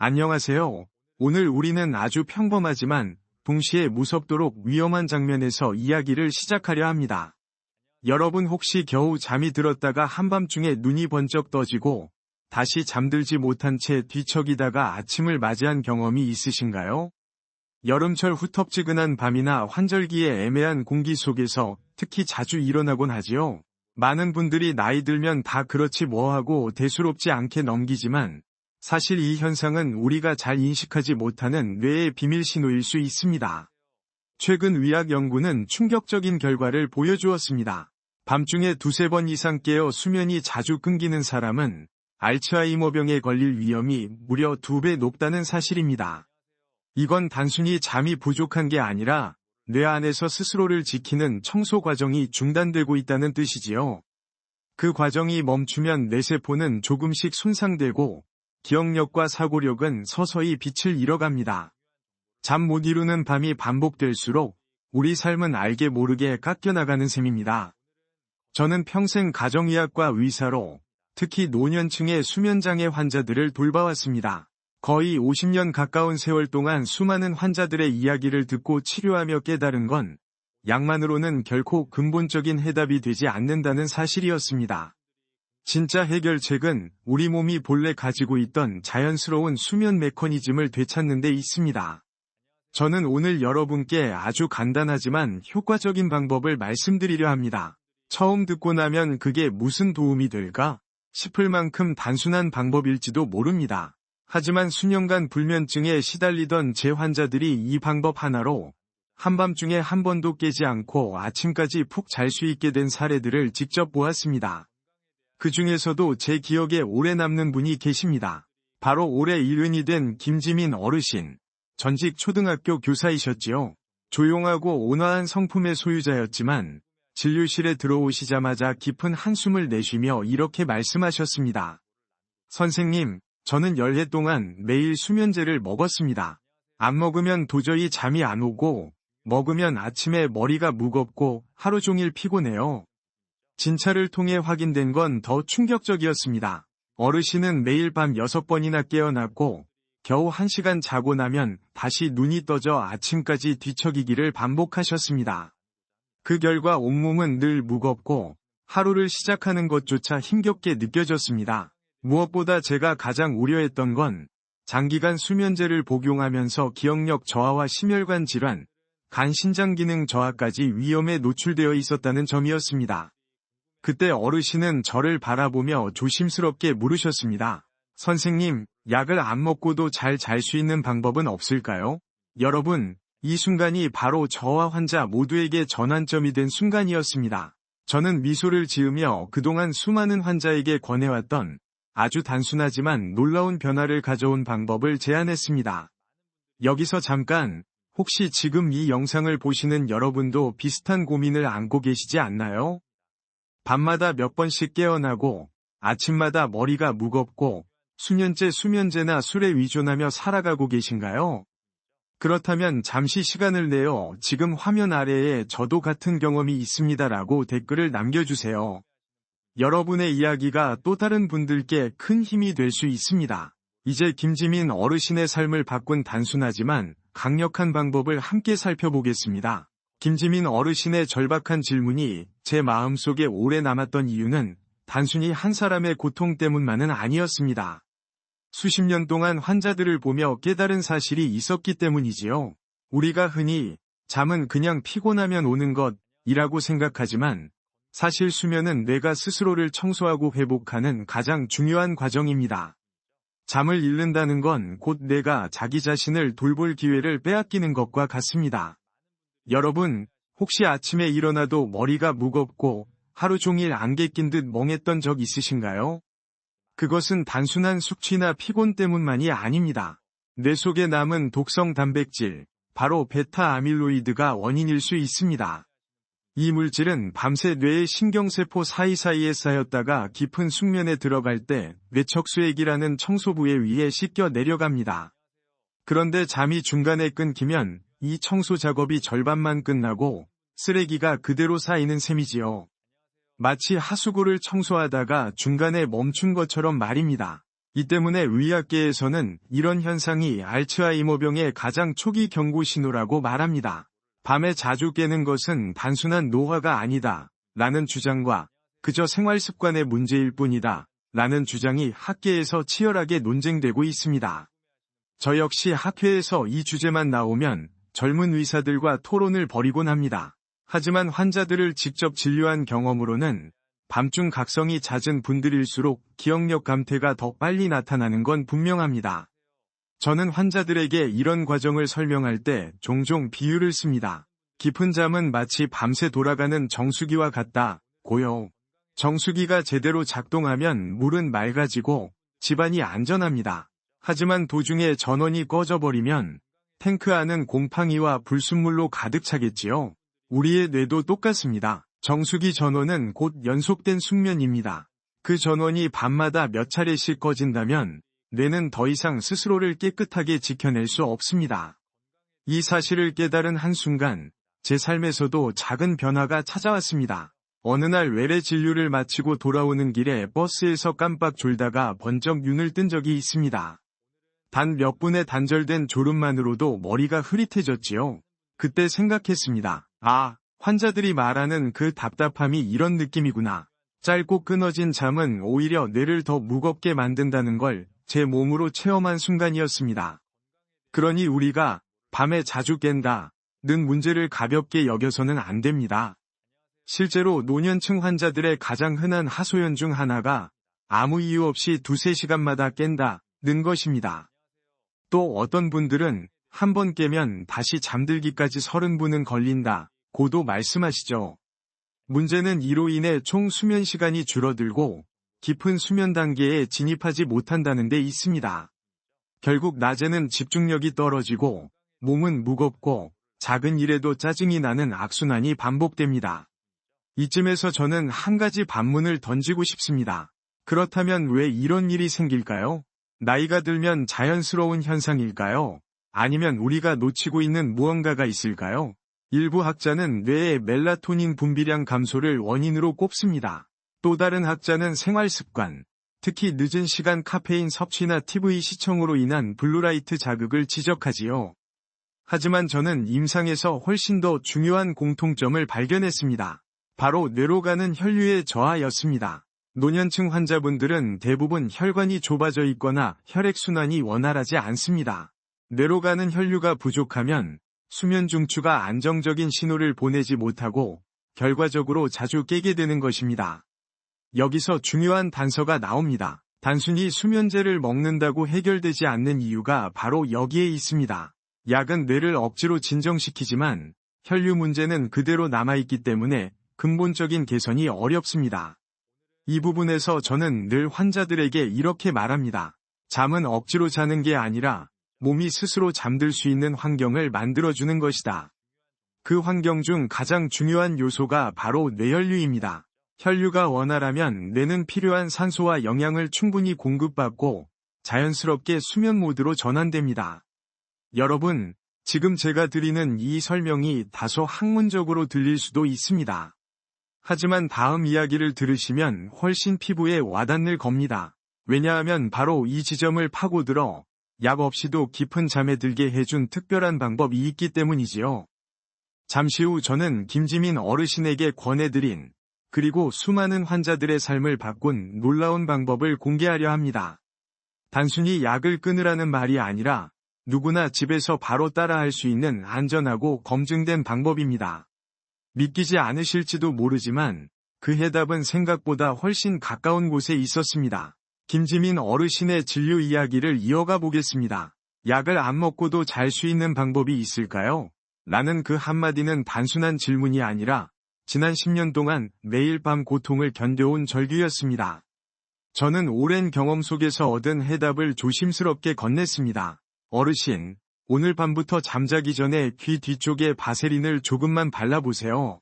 안녕하세요. 오늘 우리는 아주 평범하지만 동시에 무섭도록 위험한 장면에서 이야기를 시작하려 합니다. 여러분 혹시 겨우 잠이 들었다가 한밤중에 눈이 번쩍 떠지고 다시 잠들지 못한 채 뒤척이다가 아침을 맞이한 경험이 있으신가요? 여름철 후텁지근한 밤이나 환절기의 애매한 공기 속에서 특히 자주 일어나곤 하지요. 많은 분들이 나이 들면 다 그렇지 뭐하고 대수롭지 않게 넘기지만 사실 이 현상은 우리가 잘 인식하지 못하는 뇌의 비밀 신호일 수 있습니다. 최근 의학 연구는 충격적인 결과를 보여주었습니다. 밤중에 두세 번 이상 깨어 수면이 자주 끊기는 사람은 알츠하이머병에 걸릴 위험이 무려 2배 높다는 사실입니다. 이건 단순히 잠이 부족한 게 아니라 뇌 안에서 스스로를 지키는 청소 과정이 중단되고 있다는 뜻이지요. 그 과정이 멈추면 뇌세포는 조금씩 손상되고 기억력과 사고력은 서서히 빛을 잃어갑니다. 잠 못 이루는 밤이 반복될수록 우리 삶은 알게 모르게 깎여나가는 셈입니다. 저는 평생 가정의학과 의사로 특히 노년층의 수면장애 환자들을 돌봐왔습니다. 거의 50년 가까운 세월 동안 수많은 환자들의 이야기를 듣고 치료하며 깨달은 건 약만으로는 결코 근본적인 해답이 되지 않는다는 사실이었습니다. 진짜 해결책은 우리 몸이 본래 가지고 있던 자연스러운 수면 메커니즘을 되찾는 데 있습니다. 저는 오늘 여러분께 아주 간단하지만 효과적인 방법을 말씀드리려 합니다. 처음 듣고 나면 그게 무슨 도움이 될까 싶을 만큼 단순한 방법일지도 모릅니다. 하지만 수년간 불면증에 시달리던 제 환자들이 이 방법 하나로 한밤중에 한 번도 깨지 않고 아침까지 푹 잘 수 있게 된 사례들을 직접 보았습니다. 그 중에서도 제 기억에 오래 남는 분이 계십니다. 바로 올해 70이 된 김지민 어르신. 전직 초등학교 교사이셨지요. 조용하고 온화한 성품의 소유자였지만 진료실에 들어오시자마자 깊은 한숨을 내쉬며 이렇게 말씀하셨습니다. 선생님, 저는 열해 동안 매일 수면제를 먹었습니다. 안 먹으면 도저히 잠이 안 오고 먹으면 아침에 머리가 무겁고 하루 종일 피곤해요. 진찰을 통해 확인된 건 더 충격적이었습니다. 어르신은 매일 밤 6번이나 깨어났고 겨우 1시간 자고 나면 다시 눈이 떠져 아침까지 뒤척이기를 반복하셨습니다. 그 결과 온몸은 늘 무겁고 하루를 시작하는 것조차 힘겹게 느껴졌습니다. 무엇보다 제가 가장 우려했던 건 장기간 수면제를 복용하면서 기억력 저하와 심혈관 질환, 간 신장 기능 저하까지 위험에 노출되어 있었다는 점이었습니다. 그때 어르신은 저를 바라보며 조심스럽게 물으셨습니다. 선생님, 약을 안 먹고도 잘 잘 수 있는 방법은 없을까요? 여러분, 이 순간이 바로 저와 환자 모두에게 전환점이 된 순간이었습니다. 저는 미소를 지으며 그동안 수많은 환자에게 권해왔던 아주 단순하지만 놀라운 변화를 가져온 방법을 제안했습니다. 여기서 잠깐, 혹시 지금 이 영상을 보시는 여러분도 비슷한 고민을 안고 계시지 않나요? 밤마다 몇 번씩 깨어나고 아침마다 머리가 무겁고 수년째 수면제나 술에 의존하며 살아가고 계신가요? 그렇다면 잠시 시간을 내어 지금 화면 아래에 저도 같은 경험이 있습니다라고 댓글을 남겨주세요. 여러분의 이야기가 또 다른 분들께 큰 힘이 될 수 있습니다. 이제 김지민 어르신의 삶을 바꾼 단순하지만 강력한 방법을 함께 살펴보겠습니다. 김지민 어르신의 절박한 질문이 제 마음속에 오래 남았던 이유는 단순히 한 사람의 고통 때문만은 아니었습니다. 수십 년 동안 환자들을 보며 깨달은 사실이 있었기 때문이지요. 우리가 흔히 잠은 그냥 피곤하면 오는 것이라고 생각하지만 사실 수면은 뇌가 스스로를 청소하고 회복하는 가장 중요한 과정입니다. 잠을 잃는다는 건 곧 뇌가 자기 자신을 돌볼 기회를 빼앗기는 것과 같습니다. 여러분, 혹시 아침에 일어나도 머리가 무겁고 하루 종일 안개 낀 듯 멍했던 적 있으신가요? 그것은 단순한 숙취나 피곤 때문만이 아닙니다. 뇌 속에 남은 독성 단백질, 바로 베타 아밀로이드가 원인일 수 있습니다. 이 물질은 밤새 뇌의 신경세포 사이사이에 쌓였다가 깊은 숙면에 들어갈 때 뇌척수액이라는 청소부에 의해 씻겨 내려갑니다. 그런데 잠이 중간에 끊기면 이 청소 작업이 절반만 끝나고 쓰레기가 그대로 쌓이는 셈이지요. 마치 하수구를 청소하다가 중간에 멈춘 것처럼 말입니다. 이 때문에 의학계에서는 이런 현상이 알츠하이머병의 가장 초기 경고 신호라고 말합니다. 밤에 자주 깨는 것은 단순한 노화가 아니다 라는 주장과 그저 생활 습관의 문제일 뿐이다 라는 주장이 학계에서 치열하게 논쟁되고 있습니다. 저 역시 학회에서 이 주제만 나오면 젊은 의사들과 토론을 벌이곤 합니다. 하지만 환자들을 직접 진료한 경험으로는 밤중 각성이 잦은 분들일수록 기억력 감퇴가 더 빨리 나타나는 건 분명합니다. 저는 환자들에게 이런 과정을 설명할 때 종종 비유를 씁니다. 깊은 잠은 마치 밤새 돌아가는 정수기와 같다. 고요. 정수기가 제대로 작동하면 물은 맑아지고 집안이 안전합니다. 하지만 도중에 전원이 꺼져버리면 탱크 안은 곰팡이와 불순물로 가득 차겠지요. 우리의 뇌도 똑같습니다. 정수기 전원은 곧 연속된 숙면입니다. 그 전원이 밤마다 몇 차례씩 꺼진다면 뇌는 더 이상 스스로를 깨끗하게 지켜낼 수 없습니다. 이 사실을 깨달은 한순간 제 삶에서도 작은 변화가 찾아왔습니다. 어느 날 외래 진료를 마치고 돌아오는 길에 버스에서 깜빡 졸다가 번쩍 눈을 뜬 적이 있습니다. 단 몇 분의 단절된 졸음만으로도 머리가 흐릿해졌지요. 그때 생각했습니다. 아, 환자들이 말하는 그 답답함이 이런 느낌이구나. 짧고 끊어진 잠은 오히려 뇌를 더 무겁게 만든다는 걸 제 몸으로 체험한 순간이었습니다. 그러니 우리가 밤에 자주 깬다는 문제를 가볍게 여겨서는 안 됩니다. 실제로 노년층 환자들의 가장 흔한 하소연 중 하나가 아무 이유 없이 2~3시간마다 깬다는 것입니다. 또 어떤 분들은 한 번 깨면 다시 잠들기까지 30분은 걸린다 고도 말씀하시죠. 문제는 이로 인해 총 수면 시간이 줄어들고 깊은 수면 단계에 진입하지 못한다는 데 있습니다. 결국 낮에는 집중력이 떨어지고 몸은 무겁고 작은 일에도 짜증이 나는 악순환이 반복됩니다. 이쯤에서 저는 한 가지 반문을 던지고 싶습니다. 그렇다면 왜 이런 일이 생길까요? 나이가 들면 자연스러운 현상일까요? 아니면 우리가 놓치고 있는 무언가가 있을까요? 일부 학자는 뇌의 멜라토닌 분비량 감소를 원인으로 꼽습니다. 또 다른 학자는 생활 습관, 특히 늦은 시간 카페인 섭취나 TV 시청으로 인한 블루라이트 자극을 지적하지요. 하지만 저는 임상에서 훨씬 더 중요한 공통점을 발견했습니다. 바로 뇌로 가는 혈류의 저하였습니다. 노년층 환자분들은 대부분 혈관이 좁아져 있거나 혈액순환이 원활하지 않습니다. 뇌로 가는 혈류가 부족하면 수면 중추가 안정적인 신호를 보내지 못하고 결과적으로 자주 깨게 되는 것입니다. 여기서 중요한 단서가 나옵니다. 단순히 수면제를 먹는다고 해결되지 않는 이유가 바로 여기에 있습니다. 약은 뇌를 억지로 진정시키지만 혈류 문제는 그대로 남아있기 때문에 근본적인 개선이 어렵습니다. 이 부분에서 저는 늘 환자들에게 이렇게 말합니다. 잠은 억지로 자는 게 아니라 몸이 스스로 잠들 수 있는 환경을 만들어주는 것이다. 그 환경 중 가장 중요한 요소가 바로 뇌혈류입니다. 혈류가 원활하면 뇌는 필요한 산소와 영양을 충분히 공급받고 자연스럽게 수면 모드로 전환됩니다. 여러분, 지금 제가 드리는 이 설명이 다소 학문적으로 들릴 수도 있습니다. 하지만 다음 이야기를 들으시면 훨씬 피부에 와닿을 겁니다. 왜냐하면 바로 이 지점을 파고들어 약 없이도 깊은 잠에 들게 해준 특별한 방법이 있기 때문이지요. 잠시 후 저는 김지민 어르신에게 권해드린 그리고 수많은 환자들의 삶을 바꾼 놀라운 방법을 공개하려 합니다. 단순히 약을 끊으라는 말이 아니라 누구나 집에서 바로 따라할 수 있는 안전하고 검증된 방법입니다. 믿기지 않으실지도 모르지만 그 해답은 생각보다 훨씬 가까운 곳에 있었습니다. 김지민 어르신의 진료 이야기를 이어가 보겠습니다. 약을 안 먹고도 잘 수 있는 방법이 있을까요? 라는 그 한마디는 단순한 질문이 아니라 지난 10년 동안 매일 밤 고통을 견뎌온 절규였습니다. 저는 오랜 경험 속에서 얻은 해답을 조심스럽게 건넸습니다. 어르신, 오늘 밤부터 잠자기 전에 귀 뒤쪽에 바세린을 조금만 발라보세요.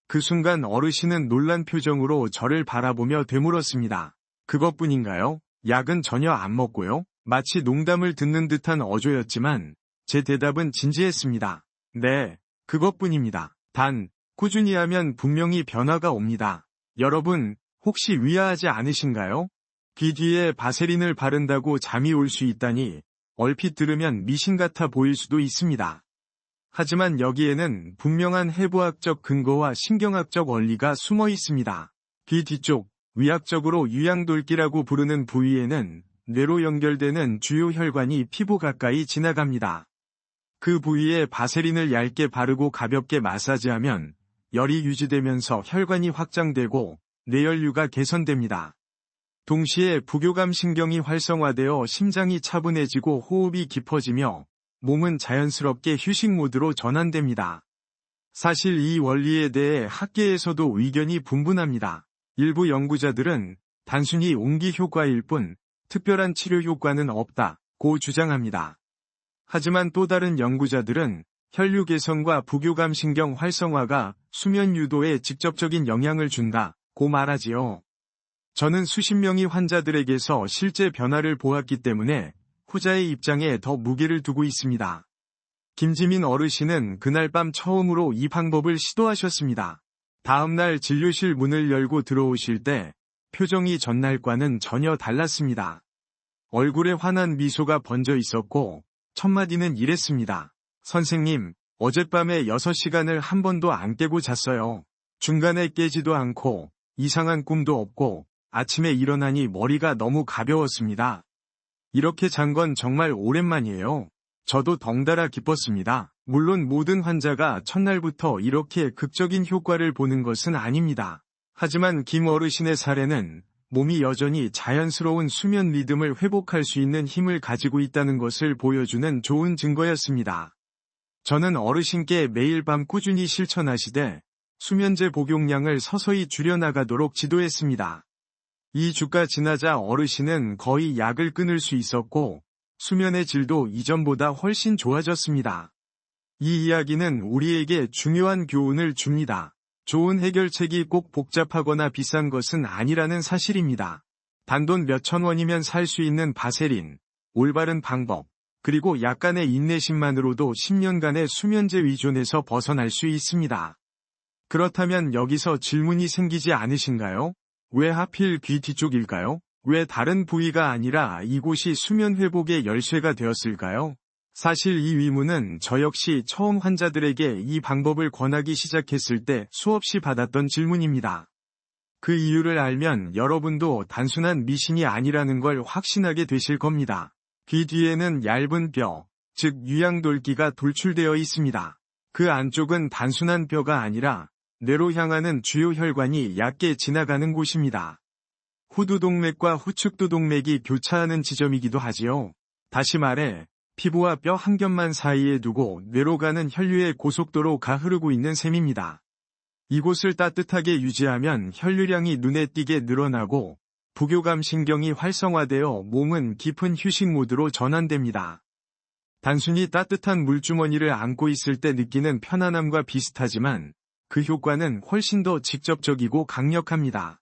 그 순간 어르신은 놀란 표정으로 저를 바라보며 되물었습니다. 그것뿐인가요? 약은 전혀 안 먹고요? 마치 농담을 듣는 듯한 어조였지만 제 대답은 진지했습니다. 네, 그것뿐입니다. 단, 꾸준히 하면 분명히 변화가 옵니다. 여러분, 혹시 위아하지 않으신가요? 귀 뒤에 바세린을 바른다고 잠이 올 수 있다니 얼핏 들으면 미신 같아 보일 수도 있습니다. 하지만 여기에는 분명한 해부학적 근거와 신경학적 원리가 숨어 있습니다. 귀 뒤쪽, 의학적으로 유양돌기라고 부르는 부위에는 뇌로 연결되는 주요 혈관이 피부 가까이 지나갑니다. 그 부위에 바세린을 얇게 바르고 가볍게 마사지하면 열이 유지되면서 혈관이 확장되고 뇌혈류가 개선됩니다. 동시에 부교감 신경이 활성화되어 심장이 차분해지고 호흡이 깊어지며 몸은 자연스럽게 휴식 모드로 전환됩니다. 사실 이 원리에 대해 학계에서도 의견이 분분합니다. 일부 연구자들은 단순히 옹기 효과일 뿐 특별한 치료 효과는 없다고 주장합니다. 하지만 또 다른 연구자들은 혈류 개선과 부교감 신경 활성화가 수면 유도에 직접적인 영향을 준다고 말하지요. 저는 수십 명의 환자들에게서 실제 변화를 보았기 때문에 후자의 입장에 더 무게를 두고 있습니다. 김지민 어르신은 그날 밤 처음으로 이 방법을 시도하셨습니다. 다음날 진료실 문을 열고 들어오실 때 표정이 전날과는 전혀 달랐습니다. 얼굴에 환한 미소가 번져 있었고 첫마디는 이랬습니다. 선생님, 어젯밤에 6시간을 한 번도 안 깨고 잤어요. 중간에 깨지도 않고 이상한 꿈도 없고 아침에 일어나니 머리가 너무 가벼웠습니다. 이렇게 잔 건 정말 오랜만이에요. 저도 덩달아 기뻤습니다. 물론 모든 환자가 첫날부터 이렇게 극적인 효과를 보는 것은 아닙니다. 하지만 김 어르신의 사례는 몸이 여전히 자연스러운 수면 리듬을 회복할 수 있는 힘을 가지고 있다는 것을 보여주는 좋은 증거였습니다. 저는 어르신께 매일 밤 꾸준히 실천하시되 수면제 복용량을 서서히 줄여나가도록 지도했습니다. 2주가 지나자 어르신은 거의 약을 끊을 수 있었고 수면의 질도 이전보다 훨씬 좋아졌습니다. 이 이야기는 우리에게 중요한 교훈을 줍니다. 좋은 해결책이 꼭 복잡하거나 비싼 것은 아니라는 사실입니다. 단돈 몇천 원이면 살 수 있는 바세린, 올바른 방법, 그리고 약간의 인내심만으로도 10년간의 수면제 위존에서 벗어날 수 있습니다. 그렇다면 여기서 질문이 생기지 않으신가요? 왜 하필 귀 뒤쪽일까요? 왜 다른 부위가 아니라 이곳이 수면 회복의 열쇠가 되었을까요? 사실 이 의문은 저 역시 처음 환자들에게 이 방법을 권하기 시작했을 때 수없이 받았던 질문입니다. 그 이유를 알면 여러분도 단순한 미신이 아니라는 걸 확신하게 되실 겁니다. 귀 뒤에는 얇은 뼈, 즉 유양돌기가 돌출되어 있습니다. 그 안쪽은 단순한 뼈가 아니라 뇌로 향하는 주요 혈관이 얕게 지나가는 곳입니다. 후두동맥과 후측두동맥이 교차하는 지점이기도 하지요. 다시 말해 피부와 뼈 한 겹만 사이에 두고 뇌로 가는 혈류의 고속도로가 흐르고 있는 셈입니다. 이곳을 따뜻하게 유지하면 혈류량이 눈에 띄게 늘어나고 부교감 신경이 활성화되어 몸은 깊은 휴식 모드로 전환됩니다. 단순히 따뜻한 물주머니를 안고 있을 때 느끼는 편안함과 비슷하지만 그 효과는 훨씬 더 직접적이고 강력합니다.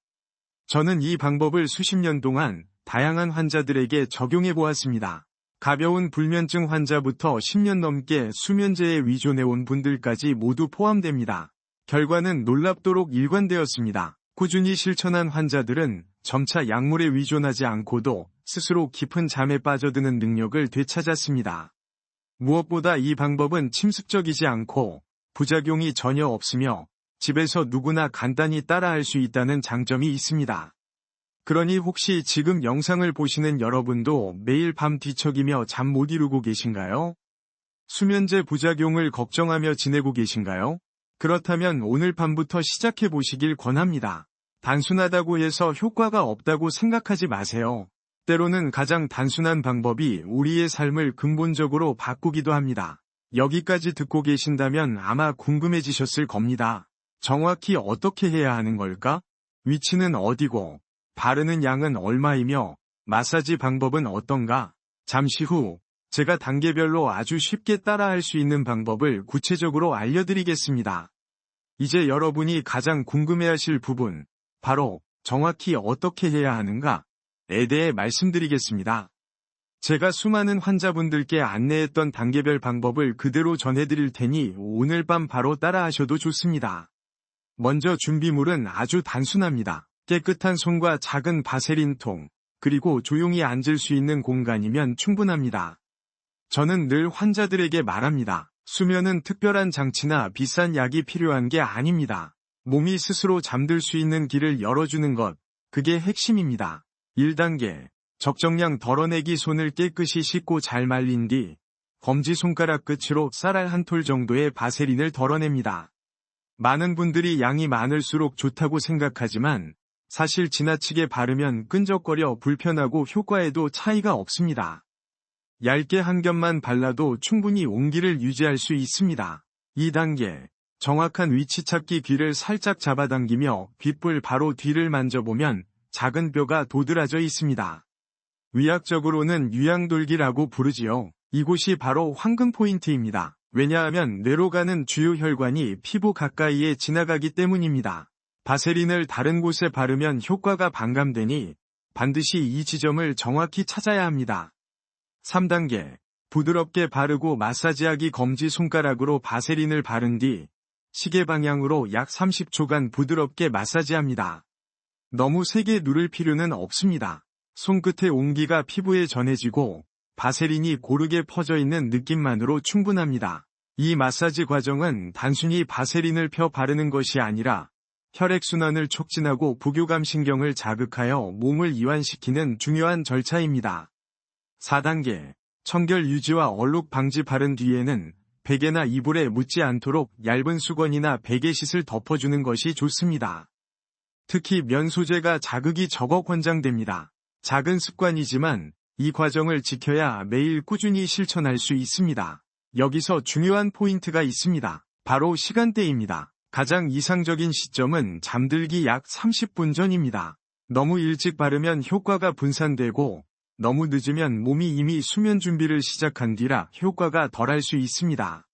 저는 이 방법을 수십 년 동안 다양한 환자들에게 적용해 보았습니다. 가벼운 불면증 환자부터 10년 넘게 수면제에 위존해온 분들까지 모두 포함됩니다. 결과는 놀랍도록 일관되었습니다. 꾸준히 실천한 환자들은 점차 약물에 위존하지 않고도 스스로 깊은 잠에 빠져드는 능력을 되찾았습니다. 무엇보다 이 방법은 침습적이지 않고 부작용이 전혀 없으며 집에서 누구나 간단히 따라할 수 있다는 장점이 있습니다. 그러니 혹시 지금 영상을 보시는 여러분도 매일 밤 뒤척이며 잠 못 이루고 계신가요? 수면제 부작용을 걱정하며 지내고 계신가요? 그렇다면 오늘 밤부터 시작해 보시길 권합니다. 단순하다고 해서 효과가 없다고 생각하지 마세요. 때로는 가장 단순한 방법이 우리의 삶을 근본적으로 바꾸기도 합니다. 여기까지 듣고 계신다면 아마 궁금해지셨을 겁니다. 정확히 어떻게 해야 하는 걸까? 위치는 어디고, 바르는 양은 얼마이며, 마사지 방법은 어떤가? 잠시 후, 제가 단계별로 아주 쉽게 따라할 수 있는 방법을 구체적으로 알려드리겠습니다. 이제 여러분이 가장 궁금해하실 부분, 바로 정확히 어떻게 해야 하는가에 대해 말씀드리겠습니다. 제가 수많은 환자분들께 안내했던 단계별 방법을 그대로 전해드릴 테니 오늘 밤 바로 따라하셔도 좋습니다. 먼저 준비물은 아주 단순합니다. 깨끗한 손과 작은 바세린 통, 그리고 조용히 앉을 수 있는 공간이면 충분합니다. 저는 늘 환자들에게 말합니다. 수면은 특별한 장치나 비싼 약이 필요한 게 아닙니다. 몸이 스스로 잠들 수 있는 길을 열어주는 것, 그게 핵심입니다. 1단계. 적정량 덜어내기. 손을 깨끗이 씻고 잘 말린 뒤 검지손가락 끝으로 쌀알 한 톨 정도의 바세린을 덜어냅니다. 많은 분들이 양이 많을수록 좋다고 생각하지만 사실 지나치게 바르면 끈적거려 불편하고 효과에도 차이가 없습니다. 얇게 한 겹만 발라도 충분히 온기를 유지할 수 있습니다. 2단계. 정확한 위치 찾기. 귀를 살짝 잡아당기며 귓불 바로 뒤를 만져보면 작은 뼈가 도드라져 있습니다. 의학적으로는 유양돌기라고 부르지요. 이곳이 바로 황금 포인트입니다. 왜냐하면 뇌로 가는 주요 혈관이 피부 가까이에 지나가기 때문입니다. 바세린을 다른 곳에 바르면 효과가 반감되니 반드시 이 지점을 정확히 찾아야 합니다. 3단계. 부드럽게 바르고 마사지하기. 검지손가락으로 바세린을 바른 뒤 시계 방향으로 약 30초간 부드럽게 마사지합니다. 너무 세게 누를 필요는 없습니다. 손끝의 온기가 피부에 전해지고 바세린이 고르게 퍼져 있는 느낌만으로 충분합니다. 이 마사지 과정은 단순히 바세린을 펴 바르는 것이 아니라 혈액순환을 촉진하고 부교감 신경을 자극하여 몸을 이완시키는 중요한 절차입니다. 4단계. 청결 유지와 얼룩 방지. 바른 뒤에는 베개나 이불에 묻지 않도록 얇은 수건이나 베개싯을 덮어주는 것이 좋습니다. 특히 면 소재가 자극이 적어 권장됩니다. 작은 습관이지만 이 과정을 지켜야 매일 꾸준히 실천할 수 있습니다. 여기서 중요한 포인트가 있습니다. 바로 시간대입니다. 가장 이상적인 시점은 잠들기 약 30분 전입니다. 너무 일찍 바르면 효과가 분산되고 너무 늦으면 몸이 이미 수면 준비를 시작한 뒤라 효과가 덜할 수 있습니다.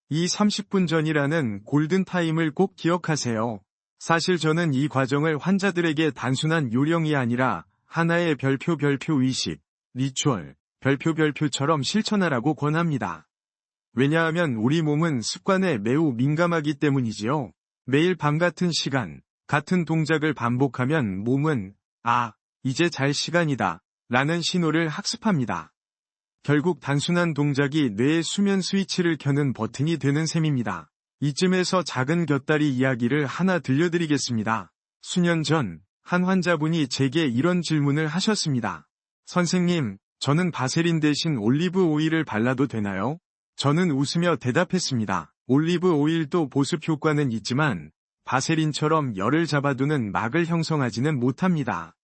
이 30분 전이라는 골든타임을 꼭 기억하세요. 사실 저는 이 과정을 환자들에게 단순한 요령이 아니라 하나의 별표 의식, 리추얼, 별표처럼 실천하라고 권합니다. 왜냐하면 우리 몸은 습관에 매우 민감하기 때문이지요. 매일 밤 같은 시간, 같은 동작을 반복하면 몸은 이제 잘 시간이다 라는 신호를 학습합니다. 결국 단순한 동작이 뇌의 수면 스위치를 켜는 버튼이 되는 셈입니다. 이쯤에서 작은 곁다리 이야기를 하나 들려드리겠습니다. 수년 전 한 환자분이 제게 이런 질문을 하셨습니다. 선생님, 저는 바세린 대신 올리브 오일을 발라도 되나요? 저는 웃으며 대답했습니다. 올리브 오일도 보습 효과는 있지만 바세린처럼 열을 잡아두는 막을 형성하지는 못합니다.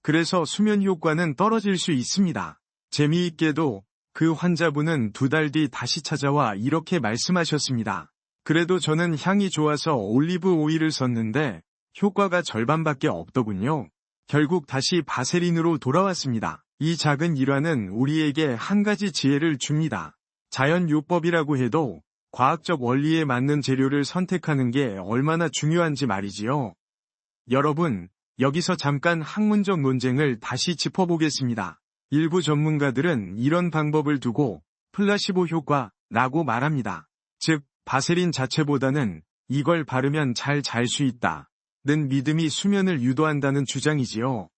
그래서 수면 효과는 떨어질 수 있습니다. 재미있게도 그 환자분은 2달 뒤 다시 찾아와 이렇게 말씀하셨습니다. 그래도 저는 향이 좋아서 올리브 오일을 썼는데 효과가 절반밖에 없더군요. 결국 다시 바세린으로 돌아왔습니다. 이 작은 일화는 우리에게 한 가지 지혜를 줍니다. 자연요법이라고 해도 과학적 원리에 맞는 재료를 선택하는 게 얼마나 중요한지 말이지요. 여러분, 여기서 잠깐 학문적 논쟁을 다시 짚어보겠습니다. 일부 전문가들은 이런 방법을 두고 플라시보 효과라고 말합니다. 즉, 바세린 자체보다는 이걸 바르면 잘 잘 수 있다 는 믿음이 수면을 유도한다는 주장이지요.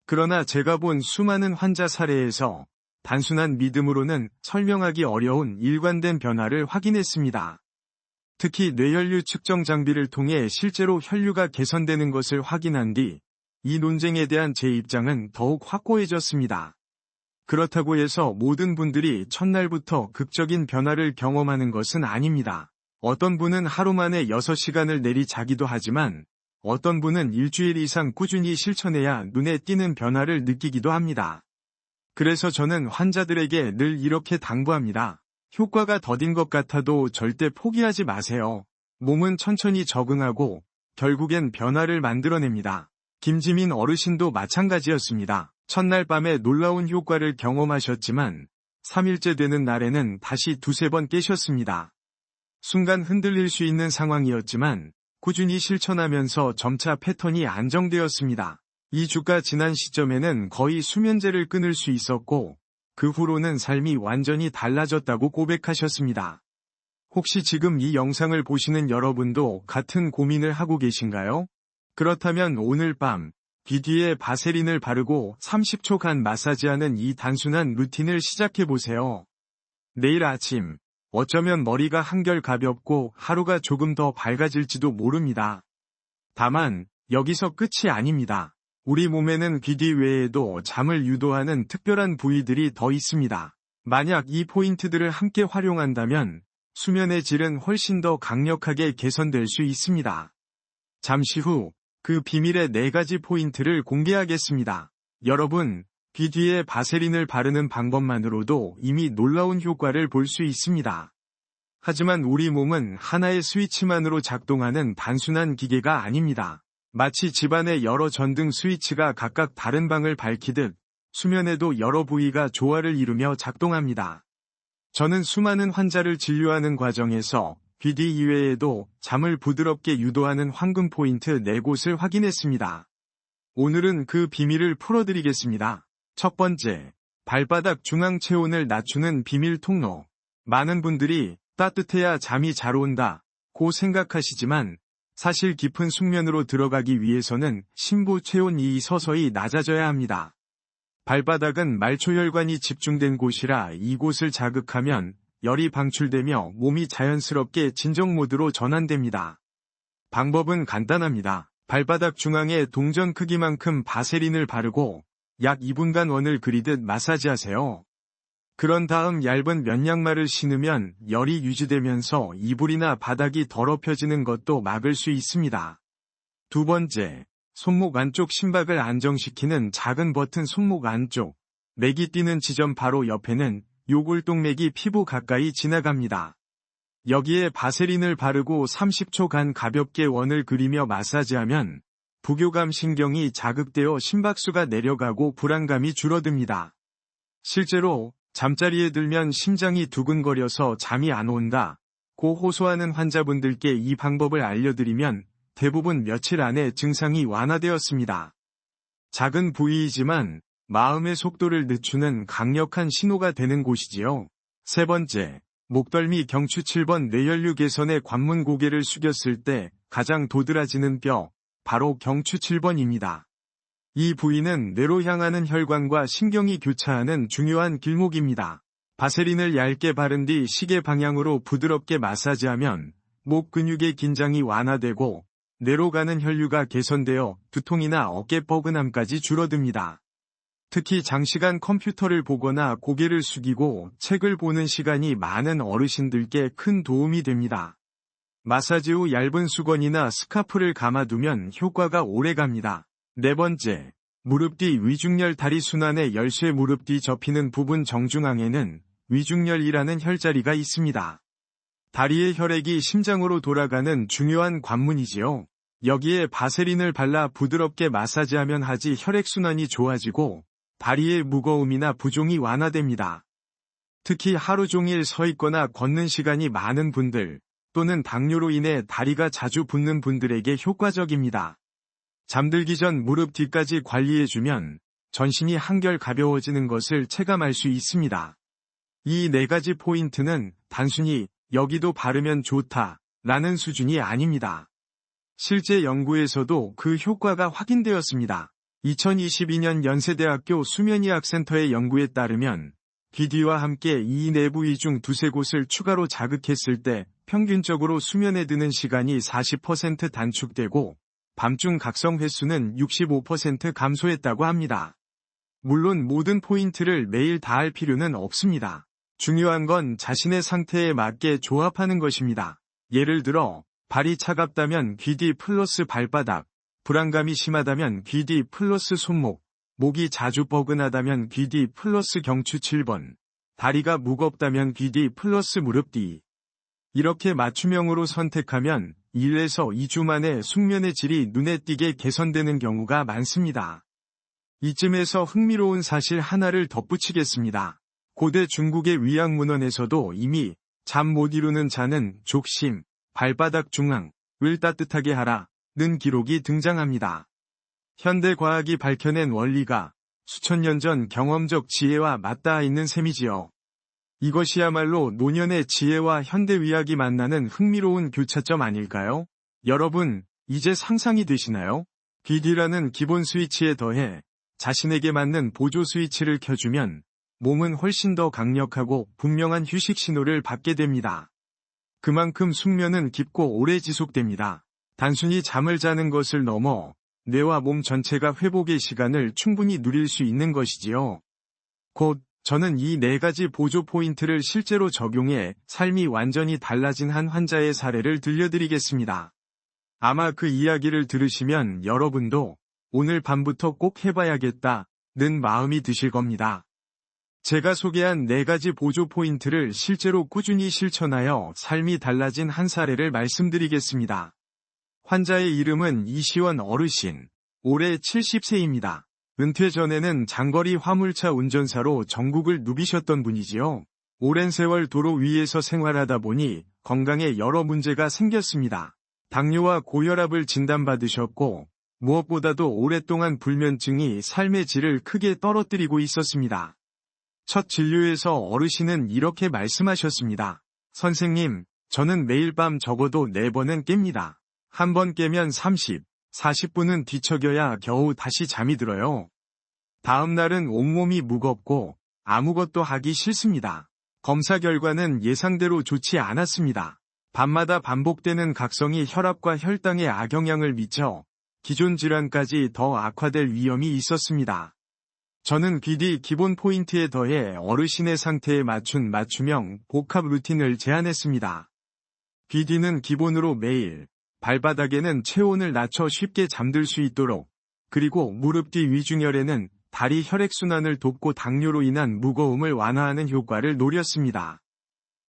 그러나 제가 본 수많은 환자 사례에서 단순한 믿음으로는 설명하기 어려운 일관된 변화를 확인했습니다. 특히 뇌혈류 측정 장비를 통해 실제로 혈류가 개선되는 것을 확인한 뒤 이 논쟁에 대한 제 입장은 더욱 확고해졌습니다. 그렇다고 해서 모든 분들이 첫날부터 극적인 변화를 경험하는 것은 아닙니다. 어떤 분은 하루 만에 6시간을 내리자기도 하지만 어떤 분은 일주일 이상 꾸준히 실천해야 눈에 띄는 변화를 느끼기도 합니다. 그래서 저는 환자들에게 늘 이렇게 당부합니다. 효과가 더딘 것 같아도 절대 포기하지 마세요. 몸은 천천히 적응하고 결국엔 변화를 만들어냅니다. 김지민 어르신도 마찬가지였습니다. 첫날 밤에 놀라운 효과를 경험하셨지만 3일째 되는 날에는 다시 2-3번 깨셨습니다. 순간 흔들릴 수 있는 상황이었지만 꾸준히 실천하면서 점차 패턴이 안정되었습니다. 2주가 지난 시점에는 거의 수면제를 끊을 수 있었고 그 후로는 삶이 완전히 달라졌다고 고백하셨습니다. 혹시 지금 이 영상을 보시는 여러분도 같은 고민을 하고 계신가요? 그렇다면 오늘 밤 귀 뒤에 바세린을 바르고 30초간 마사지하는 이 단순한 루틴을 시작해보세요. 내일 아침, 어쩌면 머리가 한결 가볍고 하루가 조금 더 밝아질지도 모릅니다. 다만, 여기서 끝이 아닙니다. 우리 몸에는 귀 뒤 외에도 잠을 유도하는 특별한 부위들이 더 있습니다. 만약 이 포인트들을 함께 활용한다면 수면의 질은 훨씬 더 강력하게 개선될 수 있습니다. 잠시 후 그 비밀의 4가지 포인트를 공개하겠습니다. 여러분, 귀 뒤에 바세린을 바르는 방법만으로도 이미 놀라운 효과를 볼 수 있습니다. 하지만 우리 몸은 하나의 스위치만으로 작동하는 단순한 기계가 아닙니다. 마치 집안의 여러 전등 스위치가 각각 다른 방을 밝히듯 수면에도 여러 부위가 조화를 이루며 작동합니다. 저는 수많은 환자를 진료하는 과정에서 귀 뒤 이외에도 잠을 부드럽게 유도하는 황금 포인트 4곳을 확인했습니다. 오늘은 그 비밀을 풀어드리겠습니다. 첫 번째, 발바닥 중앙 체온을 낮추는 비밀 통로. 많은 분들이 따뜻해야 잠이 잘 온다고 생각하시지만 사실 깊은 숙면으로 들어가기 위해서는 심부 체온이 서서히 낮아져야 합니다. 발바닥은 말초혈관이 집중된 곳이라 이곳을 자극하면 열이 방출되며 몸이 자연스럽게 진정 모드로 전환됩니다. 방법은 간단합니다. 발바닥 중앙에 동전 크기만큼 바세린을 바르고 약 2분간 원을 그리듯 마사지하세요. 그런 다음 얇은 면 양말을 신으면 열이 유지되면서 이불이나 바닥이 더럽혀지는 것도 막을 수 있습니다. 두 번째, 손목 안쪽 심박을 안정시키는 작은 버튼. 손목 안쪽, 맥이 뛰는 지점 바로 옆에는 요골동맥이 피부 가까이 지나갑니다. 여기에 바세린을 바르고 30초간 가볍게 원을 그리며 마사지하면 부교감 신경이 자극되어 심박수가 내려가고 불안감이 줄어듭니다. 실제로 잠자리에 들면 심장이 두근거려서 잠이 안 온다고 호소하는 환자분들께 이 방법을 알려드리면 대부분 며칠 안에 증상이 완화되었습니다. 작은 부위이지만 마음의 속도를 늦추는 강력한 신호가 되는 곳이지요. 세 번째, 목덜미 경추 7번. 뇌혈류 개선에 관문. 고개를 숙였을 때 가장 도드라지는 뼈, 바로 경추 7번입니다. 이 부위는 뇌로 향하는 혈관과 신경이 교차하는 중요한 길목입니다. 바세린을 얇게 바른 뒤 시계 방향으로 부드럽게 마사지하면 목 근육의 긴장이 완화되고 뇌로 가는 혈류가 개선되어 두통이나 어깨 뻐근함까지 줄어듭니다. 특히 장시간 컴퓨터를 보거나 고개를 숙이고 책을 보는 시간이 많은 어르신들께 큰 도움이 됩니다. 마사지 후 얇은 수건이나 스카프를 감아두면 효과가 오래갑니다. 네 번째, 무릎 뒤 위중열. 다리 순환의 열쇠. 무릎 뒤 접히는 부분 정중앙에는 위중열이라는 혈자리가 있습니다. 다리의 혈액이 심장으로 돌아가는 중요한 관문이지요. 여기에 바세린을 발라 부드럽게 마사지하면 하지 혈액순환이 좋아지고 다리의 무거움이나 부종이 완화됩니다. 특히 하루 종일 서 있거나 걷는 시간이 많은 분들 또는 당뇨로 인해 다리가 자주 붓는 분들에게 효과적입니다. 잠들기 전 무릎 뒤까지 관리해주면 전신이 한결 가벼워지는 것을 체감할 수 있습니다. 이 4가지 포인트는 단순히 여기도 바르면 좋다라는 수준이 아닙니다. 실제 연구에서도 그 효과가 확인되었습니다. 2022년 연세대학교 수면의학센터의 연구에 따르면 귀 뒤와 함께 이 4부위 중 2-3곳을 추가로 자극했을 때 평균적으로 수면에 드는 시간이 40% 단축되고 밤중 각성 횟수는 65% 감소했다고 합니다. 물론 모든 포인트를 매일 다 할 필요는 없습니다. 중요한 건 자신의 상태에 맞게 조합하는 것입니다. 예를 들어 발이 차갑다면 귀 뒤 플러스 발바닥, 불안감이 심하다면 귀 뒤 플러스 손목, 목이 자주 뻐근하다면 귀 뒤 플러스 경추 7번, 다리가 무겁다면 귀 뒤 플러스 무릎 뒤. 이렇게 맞춤형으로 선택하면 1에서 2주 만에 숙면의 질이 눈에 띄게 개선되는 경우가 많습니다. 이쯤에서 흥미로운 사실 하나를 덧붙이겠습니다. 고대 중국의 위약문헌에서도 이미 잠 못 이루는 자는 족심, 발바닥 중앙을 따뜻하게 하라는 기록이 등장합니다. 현대 과학이 밝혀낸 원리가 수천 년 전 경험적 지혜와 맞닿아 있는 셈이지요. 이것이야말로 노년의 지혜와 현대 의학이 만나는 흥미로운 교차점 아닐까요? 여러분, 이제 상상이 되시나요? BD라는 기본 스위치에 더해 자신에게 맞는 보조 스위치를 켜주면 몸은 훨씬 더 강력하고 분명한 휴식 신호를 받게 됩니다. 그만큼 숙면은 깊고 오래 지속됩니다. 단순히 잠을 자는 것을 넘어 뇌와 몸 전체가 회복의 시간을 충분히 누릴 수 있는 것이지요. 곧 저는 이 4가지 보조 포인트를 실제로 적용해 삶이 완전히 달라진 한 환자의 사례를 들려드리겠습니다. 아마 그 이야기를 들으시면 여러분도 오늘 밤부터 꼭 해봐야겠다는 마음이 드실 겁니다. 제가 소개한 4가지 보조 포인트를 실제로 꾸준히 실천하여 삶이 달라진 한 사례를 말씀드리겠습니다. 환자의 이름은 이시원 어르신, 올해 70세입니다. 은퇴 전에는 장거리 화물차 운전사로 전국을 누비셨던 분이지요. 오랜 세월 도로 위에서 생활하다 보니 건강에 여러 문제가 생겼습니다. 당뇨와 고혈압을 진단받으셨고 무엇보다도 오랫동안 불면증이 삶의 질을 크게 떨어뜨리고 있었습니다. 첫 진료에서 어르신은 이렇게 말씀하셨습니다. 선생님, 저는 매일 밤 적어도 4번은 깹니다. 한 번 깨면 40분은 뒤척여야 겨우 다시 잠이 들어요. 다음 날은 온몸이 무겁고 아무것도 하기 싫습니다. 검사 결과는 예상대로 좋지 않았습니다. 밤마다 반복되는 각성이 혈압과 혈당에 악영향을 미쳐 기존 질환까지 더 악화될 위험이 있었습니다. 저는 BD 기본 포인트에 더해 어르신의 상태에 맞춘 맞춤형 복합 루틴을 제안했습니다. BD는 기본으로 매일 발바닥에는 체온을 낮춰 쉽게 잠들 수 있도록, 그리고 무릎 뒤 위중혈에는 다리 혈액순환을 돕고 당뇨로 인한 무거움을 완화하는 효과를 노렸습니다.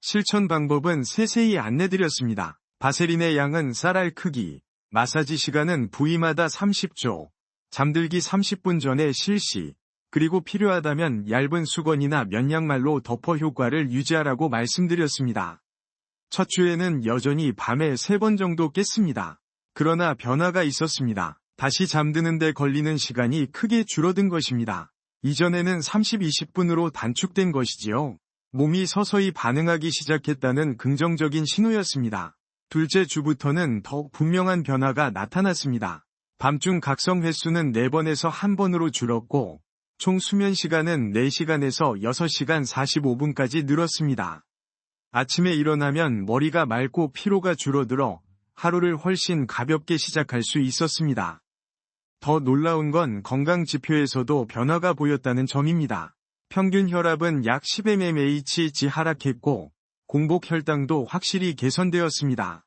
실천 방법은 세세히 안내드렸습니다. 바세린의 양은 쌀알 크기, 마사지 시간은 부위마다 30초, 잠들기 30분 전에 실시, 그리고 필요하다면 얇은 수건이나 면양말로 덮어 효과를 유지하라고 말씀드렸습니다. 첫 주에는 여전히 밤에 3번 정도 깼습니다. 그러나 변화가 있었습니다. 다시 잠드는 데 걸리는 시간이 크게 줄어든 것입니다. 이전에는 30-20분으로 단축된 것이지요. 몸이 서서히 반응하기 시작했다는 긍정적인 신호였습니다. 둘째 주부터는 더욱 분명한 변화가 나타났습니다. 밤중 각성 횟수는 4번에서 1번으로 줄었고, 총 수면 시간은 4시간에서 6시간 45분까지 늘었습니다. 아침에 일어나면 머리가 맑고 피로가 줄어들어 하루를 훨씬 가볍게 시작할 수 있었습니다. 더 놀라운 건 건강 지표에서도 변화가 보였다는 점입니다. 평균 혈압은 약 10mmHg 하락했고 공복 혈당도 확실히 개선되었습니다.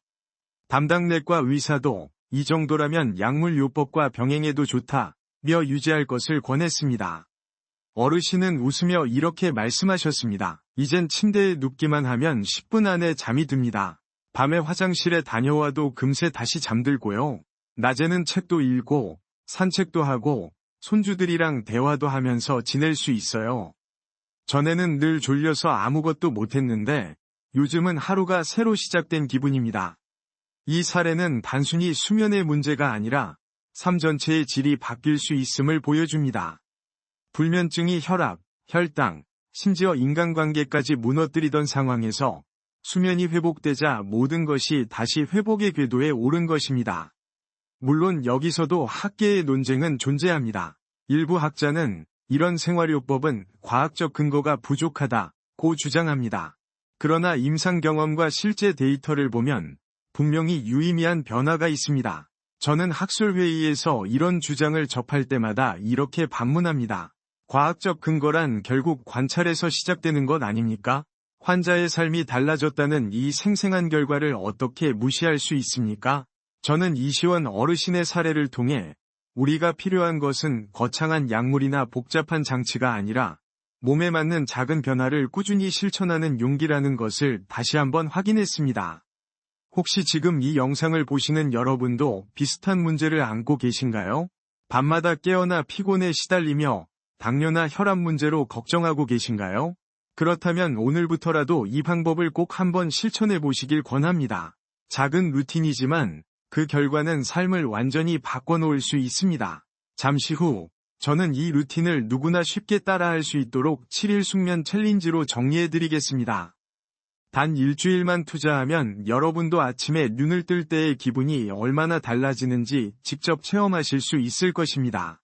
담당 내과 의사도 이 정도라면 약물요법과 병행해도 좋다며 유지할 것을 권했습니다. 어르신은 웃으며 이렇게 말씀하셨습니다. 이젠 침대에 눕기만 하면 10분 안에 잠이 듭니다. 밤에 화장실에 다녀와도 금세 다시 잠들고요. 낮에는 책도 읽고 산책도 하고 손주들이랑 대화도 하면서 지낼 수 있어요. 전에는 늘 졸려서 아무것도 못했는데 요즘은 하루가 새로 시작된 기분입니다. 이 사례는 단순히 수면의 문제가 아니라 삶 전체의 질이 바뀔 수 있음을 보여줍니다. 불면증이 혈압, 혈당, 심지어 인간관계까지 무너뜨리던 상황에서 수면이 회복되자 모든 것이 다시 회복의 궤도에 오른 것입니다. 물론 여기서도 학계의 논쟁은 존재합니다. 일부 학자는 이런 생활요법은 과학적 근거가 부족하다고 주장합니다. 그러나 임상 경험과 실제 데이터를 보면 분명히 유의미한 변화가 있습니다. 저는 학술회의에서 이런 주장을 접할 때마다 이렇게 반문합니다. 과학적 근거란 결국 관찰에서 시작되는 것 아닙니까? 환자의 삶이 달라졌다는 이 생생한 결과를 어떻게 무시할 수 있습니까? 저는 이시원 어르신의 사례를 통해 우리가 필요한 것은 거창한 약물이나 복잡한 장치가 아니라 몸에 맞는 작은 변화를 꾸준히 실천하는 용기라는 것을 다시 한번 확인했습니다. 혹시 지금 이 영상을 보시는 여러분도 비슷한 문제를 안고 계신가요? 밤마다 깨어나 피곤에 시달리며 당뇨나 혈압 문제로 걱정하고 계신가요? 그렇다면 오늘부터라도 이 방법을 꼭 한번 실천해 보시길 권합니다. 작은 루틴이지만 그 결과는 삶을 완전히 바꿔놓을 수 있습니다. 잠시 후 저는 이 루틴을 누구나 쉽게 따라할 수 있도록 7일 숙면 챌린지로 정리해드리겠습니다. 단 일주일만 투자하면 여러분도 아침에 눈을 뜰 때의 기분이 얼마나 달라지는지 직접 체험하실 수 있을 것입니다.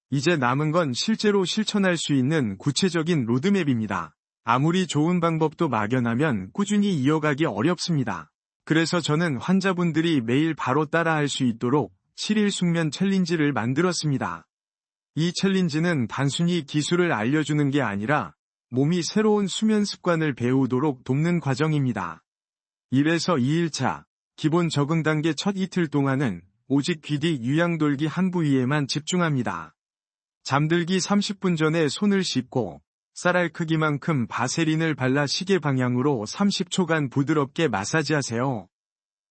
이제 남은 건 실제로 실천할 수 있는 구체적인 로드맵입니다. 아무리 좋은 방법도 막연하면 꾸준히 이어가기 어렵습니다. 그래서 저는 환자분들이 매일 바로 따라할 수 있도록 7일 숙면 챌린지를 만들었습니다. 이 챌린지는 단순히 기술을 알려주는 게 아니라 몸이 새로운 수면 습관을 배우도록 돕는 과정입니다. 1에서 2일차, 기본 적응 단계 첫 이틀 동안은 오직 귀 뒤 유양돌기 한 부위에만 집중합니다. 잠들기 30분 전에 손을 씻고 쌀알 크기만큼 바세린을 발라 시계 방향으로 30초간 부드럽게 마사지하세요.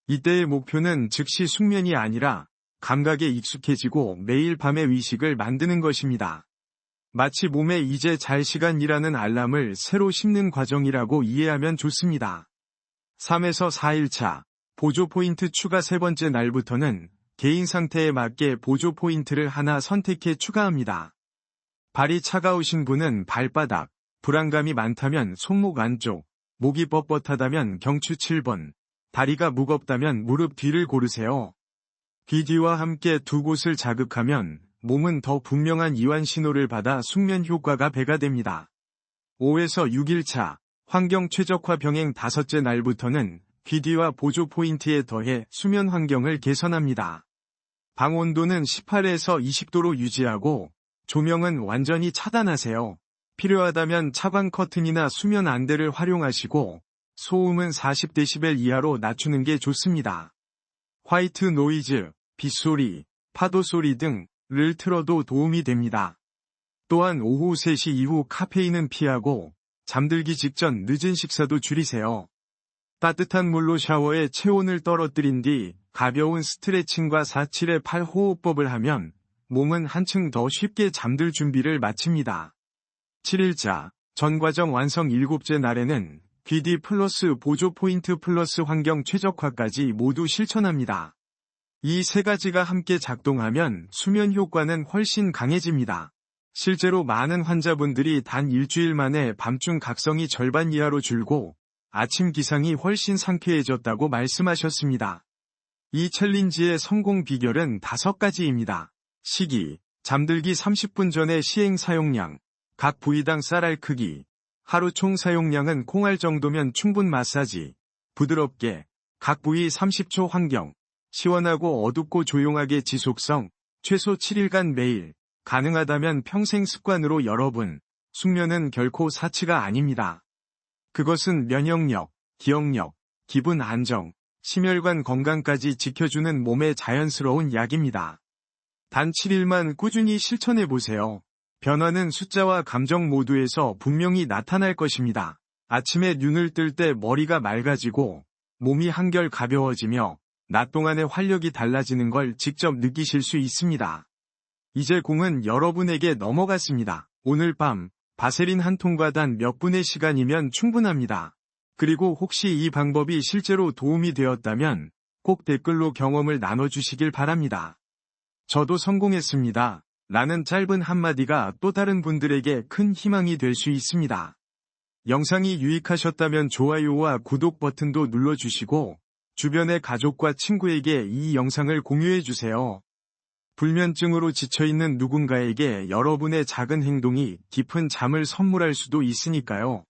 이때의 목표는 즉시 숙면이 아니라 감각에 익숙해지고 매일 밤에 의식을 만드는 것입니다. 마치 몸에 이제 잘 시간이라는 알람을 새로 심는 과정이라고 이해하면 좋습니다. 3에서 4일차, 보조 포인트 추가 세 번째 날부터는 개인 상태에 맞게 보조 포인트를 하나 선택해 추가합니다. 발이 차가우신 분은 발바닥, 불안감이 많다면 손목 안쪽, 목이 뻣뻣하다면 경추 7번, 다리가 무겁다면 무릎 뒤를 고르세요. 귀 뒤와 함께 두 곳을 자극하면 몸은 더 분명한 이완 신호를 받아 숙면 효과가 배가 됩니다. 5에서 6일차, 환경 최적화 병행 다섯째 날부터는 귀 뒤와 보조 포인트에 더해 수면 환경을 개선합니다. 방 온도는 18에서 20도로 유지하고 조명은 완전히 차단하세요. 필요하다면 차광 커튼이나 수면 안대를 활용하시고 소음은 40dB 이하로 낮추는 게 좋습니다. 화이트 노이즈, 빗소리, 파도 소리 등을 틀어도 도움이 됩니다. 또한 오후 3시 이후 카페인은 피하고 잠들기 직전 늦은 식사도 줄이세요. 따뜻한 물로 샤워해 체온을 떨어뜨린 뒤 가벼운 스트레칭과 4-7의 8 호흡법을 하면 몸은 한층 더 쉽게 잠들 준비를 마칩니다. 7일차, 전 과정 완성 7째 날에는 귀 뒤 플러스 보조 포인트 플러스 환경 최적화까지 모두 실천합니다. 이 세 가지가 함께 작동하면 수면 효과는 훨씬 강해집니다. 실제로 많은 환자분들이 단 일주일 만에 밤중 각성이 절반 이하로 줄고 아침 기상이 훨씬 상쾌해졌다고 말씀하셨습니다. 이 챌린지의 성공 비결은 5가지입니다. 시기, 잠들기 30분 전에 시행 사용량, 각 부위당 쌀알 크기, 하루 총 사용량은 콩알 정도면 충분 마사지, 부드럽게, 각 부위 30초 환경, 시원하고 어둡고 조용하게 지속성, 최소 7일간 매일, 가능하다면 평생 습관으로 여러분, 숙면은 결코 사치가 아닙니다. 그것은 면역력, 기억력, 기분 안정, 심혈관 건강까지 지켜주는 몸의 자연스러운 약입니다. 단 7일만 꾸준히 실천해보세요. 변화는 숫자와 감정 모두에서 분명히 나타날 것입니다. 아침에 눈을 뜰 때 머리가 맑아지고 몸이 한결 가벼워지며 낮 동안의 활력이 달라지는 걸 직접 느끼실 수 있습니다. 이제 공은 여러분에게 넘어갔습니다. 오늘 밤 바세린 한 통과 단 몇 분의 시간이면 충분합니다. 그리고 혹시 이 방법이 실제로 도움이 되었다면 꼭 댓글로 경험을 나눠주시길 바랍니다. 저도 성공했습니다. 라는 짧은 한마디가 또 다른 분들에게 큰 희망이 될 수 있습니다. 영상이 유익하셨다면 좋아요와 구독 버튼도 눌러주시고 주변의 가족과 친구에게 이 영상을 공유해주세요. 불면증으로 지쳐있는 누군가에게 여러분의 작은 행동이 깊은 잠을 선물할 수도 있으니까요.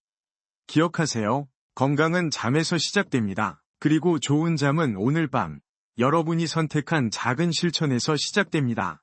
기억하세요. 건강은 잠에서 시작됩니다. 그리고 좋은 잠은 오늘 밤 여러분이 선택한 작은 실천에서 시작됩니다.